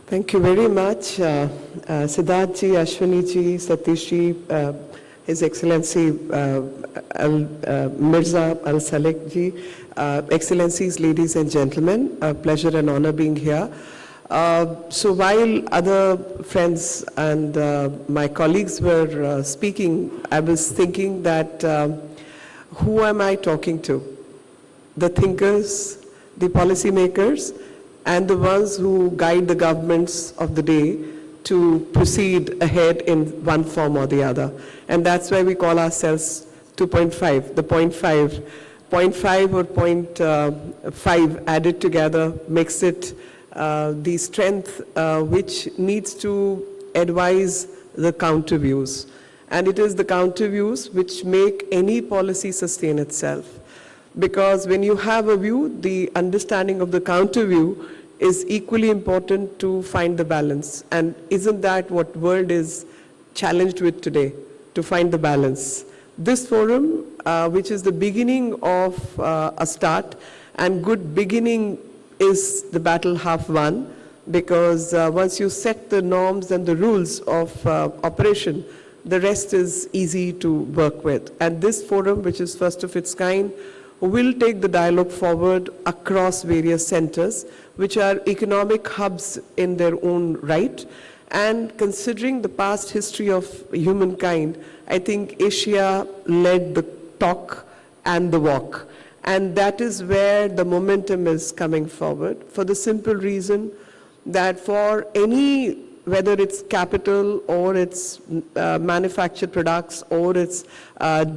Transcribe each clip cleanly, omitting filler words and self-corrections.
Thank you very much, Siddharth ji, Ashwini ji, Satish ji, His Excellency Mirza Al Salek ji, Excellencies, ladies and gentlemen, a pleasure and honor being here. So while other friends and my colleagues were speaking, I was thinking that who am I talking to? The thinkers, the policymakers, and the ones who guide the governments of the day to proceed ahead in one form or the other. And that's why we call ourselves 2.5, the 0.5. 0.5 or 0.5 added together makes it the strength which needs to advise the counter views. And it is the counter views which make any policy sustain itself. Because when you have a view, the understanding of the counter view is equally important to find the balance. And isn't that what world is challenged with today, to find the balance? This forum, which is the beginning of a start, and good beginning is the battle half won, because once you set the norms and the rules of operation, the rest is easy to work with. And this forum, which is first of its kind, will take the dialogue forward across various centers, which are economic hubs in their own right. And considering the past history of humankind, I think Asia led the talk and the walk. And that is where the momentum is coming forward, for the simple reason that for any, whether it's capital or it's manufactured products or it's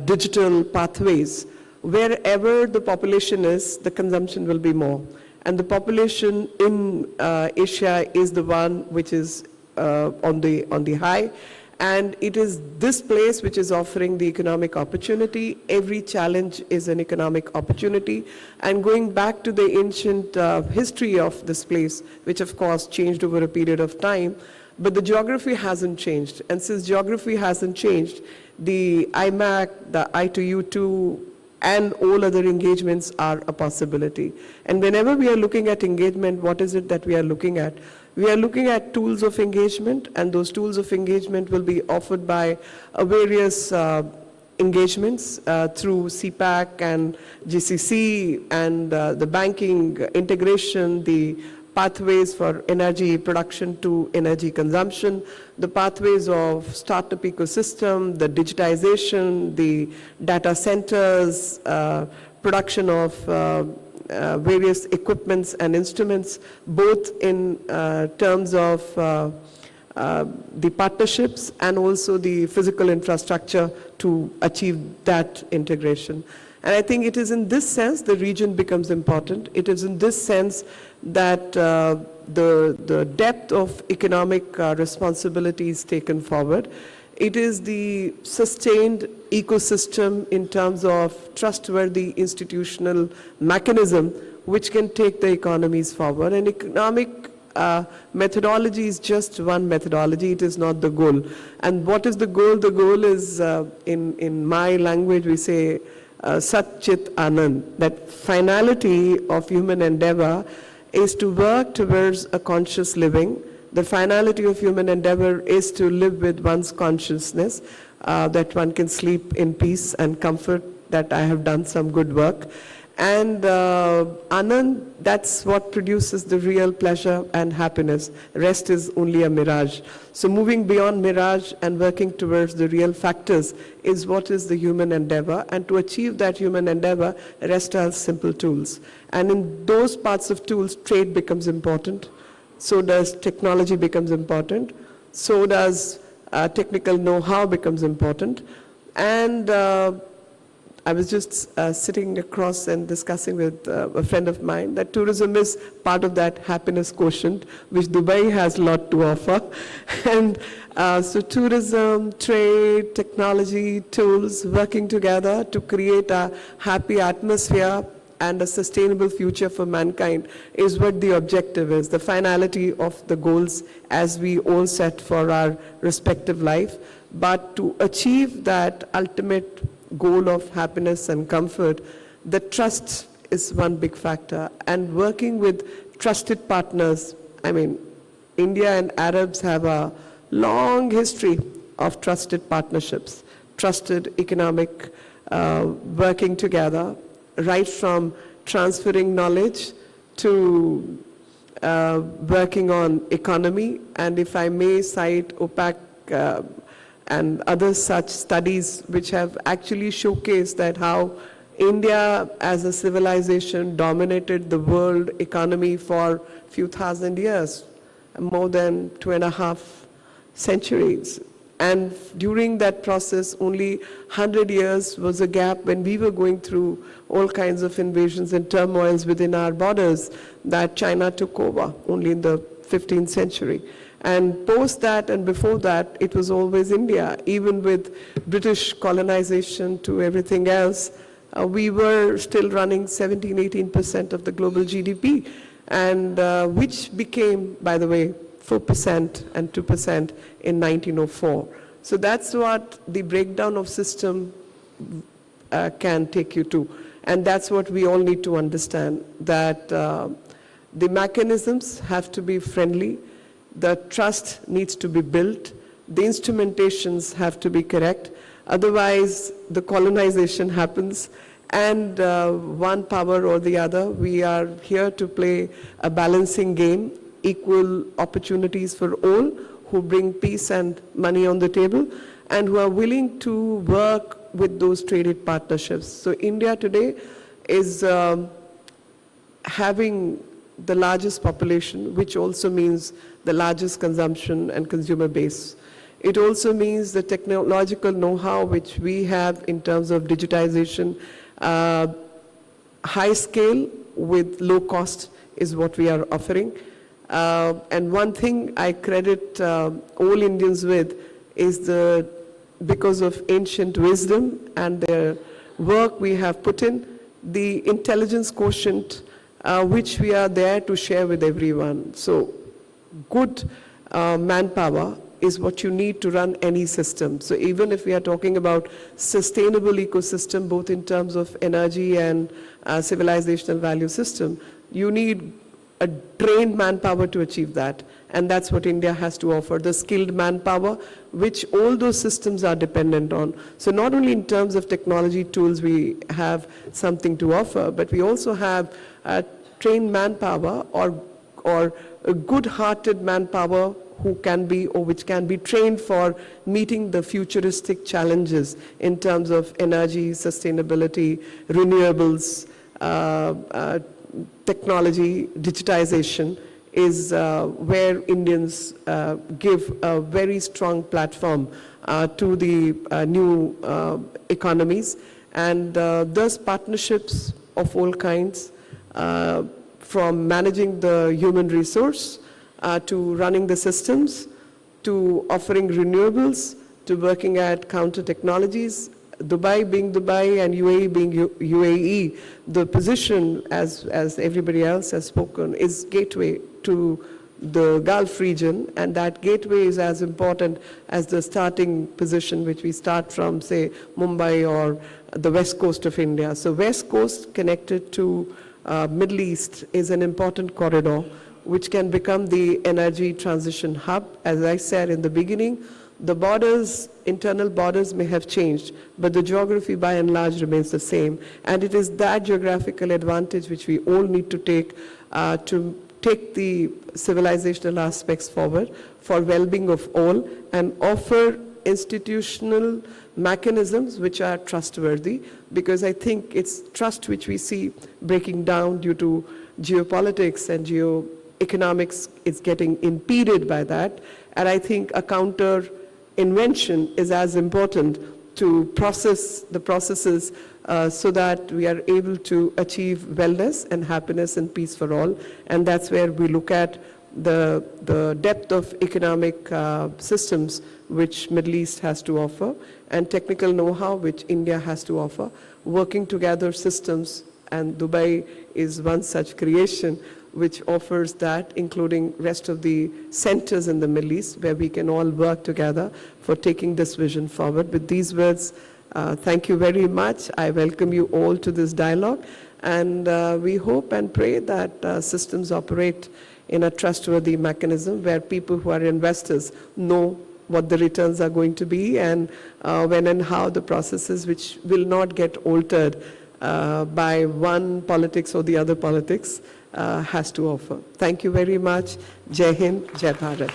digital pathways, wherever the population is, the consumption will be more. And the population in Asia is the one which is on the high. And it is this place which is offering the economic opportunity. Every challenge is an economic opportunity. And going back to the ancient history of this place, which of course changed over a period of time, but the geography hasn't changed. And since geography hasn't changed, the IMAC, the I2U2, and all other engagements are a possibility. And whenever we are looking at engagement, what is it that we are looking at? We are looking at tools of engagement, and those tools of engagement will be offered by various engagements through CPAC and GCC and the banking integration, the pathways for energy production to energy consumption, the pathways of startup ecosystem, the digitization, the data centers, production of various equipments and instruments, both in terms of the partnerships and also the physical infrastructure to achieve that integration. And I think it is in this sense the region becomes important. It is in this sense that the depth of economic responsibility is taken forward. It is the sustained ecosystem in terms of trustworthy institutional mechanism which can take the economies forward. And economic methodology is just one methodology, it is not the goal. And what is the goal? The goal is, in my language we say, Sat Chit Anand, that finality of human endeavor is to work towards a conscious living. The finality of human endeavor is to live with one's consciousness, that one can sleep in peace and comfort that I have done some good work. And Anand, that's what produces the real pleasure and happiness. Rest is only a mirage. So moving beyond mirage and working towards the real factors is what is the human endeavor. And to achieve that human endeavor, rest are simple tools. And in those parts of tools, trade becomes important. So does technology becomes important. So does technical know-how becomes important. And I was just sitting across and discussing with a friend of mine that tourism is part of that happiness quotient, which Dubai has a lot to offer. And so tourism, trade, technology, tools working together to create a happy atmosphere and a sustainable future for mankind is what the objective is, the finality of the goals as we all set for our respective life. But to achieve that ultimate goal of happiness and comfort, the trust is one big factor. And working with trusted partners, I mean, India and Arabs have a long history of trusted partnerships, trusted economic working together, right from transferring knowledge to working on economy. And if I may cite OPAC and other such studies which have actually showcased that how India as a civilization dominated the world economy for a few thousand years, more than 2.5 centuries. And during that process, only 100 years was a gap when we were going through all kinds of invasions and turmoils within our borders that China took over, only in the 15th century. And post that and before that, it was always India. Even with British colonization to everything else, we were still running 17-18% of the global GDP, and which became, by the way, 4% and 2% in 1904. So that's what the breakdown of system can take you to. And that's what we all need to understand, that the mechanisms have to be friendly, the trust needs to be built, the instrumentations have to be correct, otherwise the colonization happens, and one power or the other. We are here to play a balancing game, equal opportunities for all who bring peace and money on the table and who are willing to work with those traded partnerships. So India today is having the largest population, which also means the largest consumption and consumer base. It also means the technological know-how which we have in terms of digitization, high scale with low cost is what we are offering. And one thing I credit all Indians with is because of ancient wisdom and the work we have put in, the intelligence quotient which we are there to share with everyone. So good manpower is what you need to run any system. So even if we are talking about sustainable ecosystem, both in terms of energy and civilizational value system, you need a trained manpower to achieve that. And that's what India has to offer, the skilled manpower, which all those systems are dependent on. So not only in terms of technology tools we have something to offer, but we also have trained manpower or a good-hearted manpower who can be or which can be trained for meeting the futuristic challenges in terms of energy, sustainability, renewables, technology, digitization is where Indians give a very strong platform to the new economies. And thus partnerships of all kinds, from managing the human resource, to running the systems, to offering renewables, to working at counter technologies. Dubai being Dubai and UAE being UAE, the position, as everybody else has spoken, is gateway to the Gulf region, and that gateway is as important as the starting position which we start from, say, Mumbai or the west coast of India. So west coast connected to Middle East is an important corridor which can become the energy transition hub. As I said in the beginning, the borders, internal borders may have changed, but the geography by and large remains the same. And it is that geographical advantage which we all need to take the civilizational aspects forward for well-being of all and offer institutional mechanisms which are trustworthy, because I think it's trust which we see breaking down due to geopolitics and geoeconomics is getting impeded by that. And I think a counter invention is as important to process the processes so that we are able to achieve wellness and happiness and peace for all. And that's where we look at the depth of economic systems which Middle East has to offer and technical know-how which India has to offer, working together systems, and Dubai is one such creation which offers that, including rest of the centers in the Middle East where we can all work together for taking this vision forward. With these words, thank you very much. I welcome you all to this dialogue. And we hope and pray that systems operate in a trustworthy mechanism where people who are investors know what the returns are going to be and when and how the processes, which will not get altered by one politics or the other politics, has to offer. Thank you very much. Jai Hind, Jai Bharat.